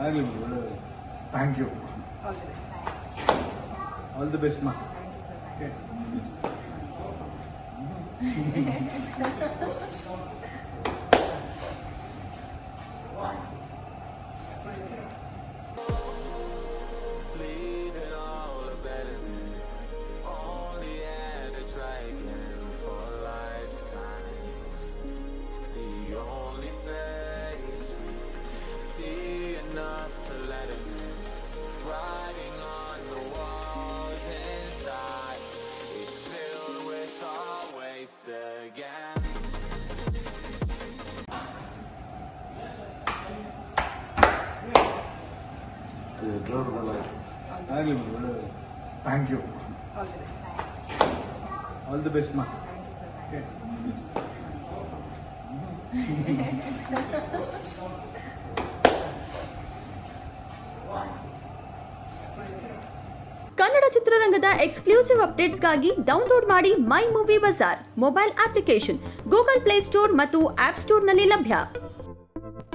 ಆಗಲಿ ಒಳ್ಳೆಯದು. Thank you. All the best ಮಾ. ಆಗಲಿ ಒಳ್ಳೆಯದು. Thank you. All the best ಮಾ. ಕನ್ನಡ ಚಿತ್ರರಂಗದ ಎಕ್ಸ್ಕ್ಲೂಸಿವ್ ಅಪ್ಡೇಟ್ಸ್ಗಾಗಿ ಡೌನ್ಲೋಡ್ ಮಾಡಿ My Movie Bazaar mobile application Google Play Store ಮತ್ತು ಆಪ್ ಸ್ಟೋರ್ನಲ್ಲಿ ಲಭ್ಯ.